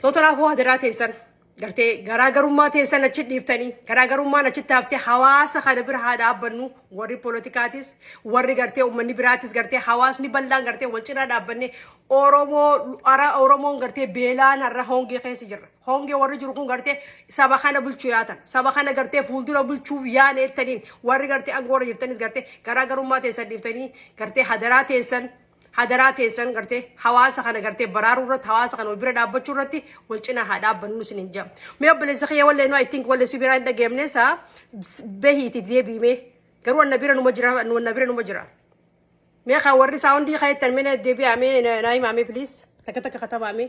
Sootanaafuu hadiraa teessan gartee garaagarummaa teessan achi dhiiftanii garaagarummaan achi taaftee hawaasa kana bira haa dhaabbannu warri politikaatis warri gartee uummanni biraatis gartee hawaasni bal'aan gartee wal cinaa dhaabbanne Oromoon gartee beelaan har'a hongee keessa jirra. Hongee warri jiru kun gartee saba kana bulchuu yaatan saba kana gartee fuuldura bulchuuf yaaneettaniin warri gartee angoora jirtanis gartee garaagarummaa teessan dhiiftanii gartee hadaraa teessan gartee hawaasa kana gartee baraaruu irratti hawaasa kana bira dhaabbachuu irratti wal cinaa haa dhaabbannu isiniin jedha. Mee obboleessa kiyya wallee nu I think wallee si biraa hin dhageemne isaa bahiiti deebiimee garuu wanna bira numa jira. Mee kaa warri saawundii kaayettan mee deebi'amee naa himaamee please takka katabaamee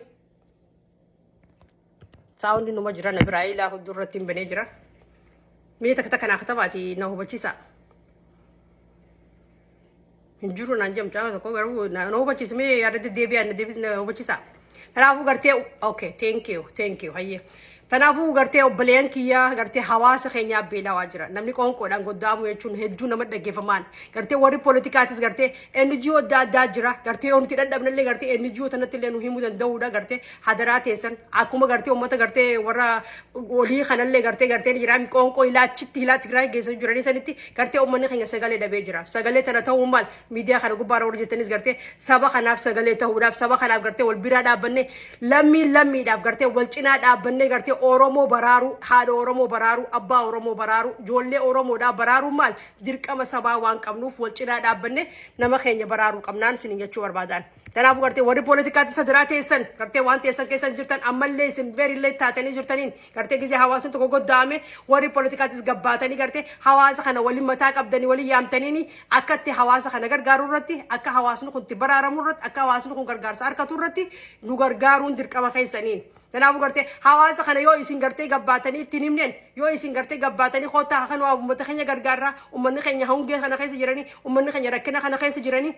saawundii numa jira na biraa ilaa durratti hin banee jira. Mee takka naa katabaati na hubachiisa. Hinjuru nan jam cakap kau garu na hubachiisa mee yaada deebi'an na hubachiisa. Kanaafuu gartee okay thank you hayye. Kanaafuu gartee obboleen kiyya gartee hawaasa keenyaa beelawaa jira. Namni qoonqoodhaan goddaamu jechuun hedduu nama dhaggeeffamaan. Gartee warri politikaatis gartee NGO adda jira. Gartee yoo nuti dadhabnallee gartee NGO tanatti illee nu himuu danda'uudha. Gartee hadaraa teessan akkuma gartee uummata gartee warra olii kanallee gartee jira qoonqoo ilaachitti ilaatti giraa geessan jiranii sanitti gartee uummanni keenya sagalee dhabee jira. Sagalee tana ta'uu maal miidiyaa kana gubbaarra warra jirtanis gartee saba kanaaf sagalee ta'uudhaaf saba kanaaf gartee wal biraa dhaabbanne lammiidhaaf gartee wal cinaa dhaabbanne gartee Oromoo baraaru, haadha Oromoo baraaru, abbaa Oromoo baraaru, ijoollee Oromoodhaa baraaru maal dirqama sabaa waan qabnuuf wal cinaa dhaabbanne nama keenya baraaru qabnaan isin jechuu barbaadan. Kanaafuu gartee warri politikaatti sadiraa teessan gartee waan teessan keessan jirtan ammallee isin verillee taatanii jirtaniin gartee gisee hawaasni tokko goddaame warri politikaattis gabbaatanii gartee hawaasa kana waliin mataa qabdanii waliin yaamtaniini akkatti hawaasa kana gargaaruu irratti akka hawaasni kun itti baraaramu irratti akka hawaasni kun gargaarsa argatu irratti nu gargaaruun dirqama keessaniin. Kanaafuu gartee hawaasa kana yoo isin gartee gabbaatanii ittiin himneen yoo isin gartee gabbaatanii kootaa kan uummata keenya gargaarraa uummanni keenya hongee kana keessa jiranii uummanni keenya rakkina kana keessa jiranii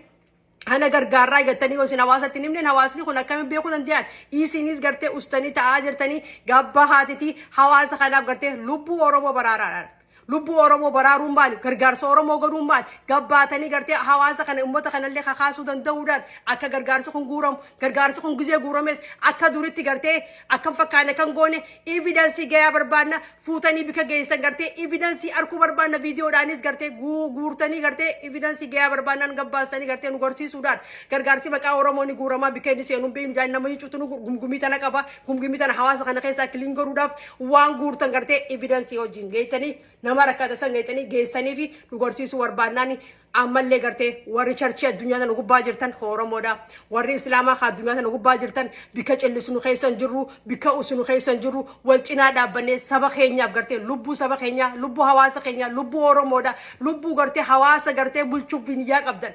ana gargaarraa eegattanii yoo isin hawaasatti himneen hawaasni kun akkamiin beekuu danda'an isinis gartee ustanii ta'aa jirtanii gabbaa haatitii hawaasa kanaaf gartee lubbuu Oromoo baraaraadhaan. Lubbuu Oromoo baraaruun maali gargaarsa Oromoo godhuun maali gabbaatanii gartee hawaasa kana uummata kanallee kakaasuu danda'uudhaan akka gargaarsa kun guuramu gargaarsa kun gisee guurames akka duritti gartee akkam fakkaane kan goone evidensii gayaa barbaanna fuutanii bika geessan gartee evidensii arkuu barbaanna viidiyoodhaanis gartee guurtanii gartee evidensii gayaa barbaannaan gabbaastanii gartee nu gorsiisuudhaan gargaarsi maqaa Oromoo ni guuramaa bika inni seenuun beeynu jaan nama hicuutu nu gumgumii tana qaba gumgumii tana hawaasa kana keessaa kiliin godhuudhaaf waan guurtan gartee evidensii wajjin geeytanii nama rakkata sangeetanii geessanii fi nu gorsiisuu barbaannaan ammallee gartee warri charchii addunyaa tana gubbaa jirtan Oromoodha warri islaamaa addunyaa tana gubbaa jirtan bika callisnu keessan jirru bika usnu keessan jirru wal cinaa dhaabbannee saba keenyaaf gartee lubbuu saba keenyaa lubbuu hawaasa keenyaa lubbuu Oromoodha lubbuu gartee hawaasa gartee bulchuuf niyyaa qabdan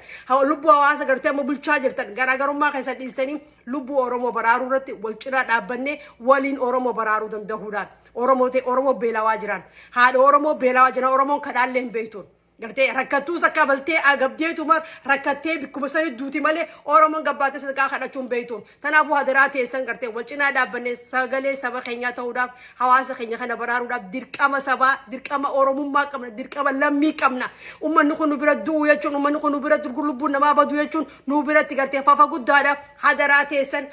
lubbuu hawaasa gartee amma bulchaa jirtan garaagarummaa keessa dhiistanii lubbuu Oromoo baraaruu irratti wal cinaa dhaabbannee waliin Oromoo baraaruu danda'uudhaan Oromoo beelawaa jiran haadha Oromoo beelawaa jiran Oromoon kadhaallee hin beektuun. Gartee rakkattuu sakka baltee agabdeetu mar rakkattee bikkuma sanii duuti malee Oromoon gabbaatee sadarkaa kadhachuun beektuun. Kanaafuu hadaraa teessan gartee wal cinaa dhaabbannee sagalee saba keenyaa ta'uudhaaf hawaasa keenya kana baraaruudhaaf dirqama sabaa dirqama Oromummaa qabna dirqama lammii qabna. Uummanni kun nu bira du'u jechuun uummanni kun nu bira lubbuun namaa badu jechuun nu biratti gartee fafa guddaadha hadaraa teessan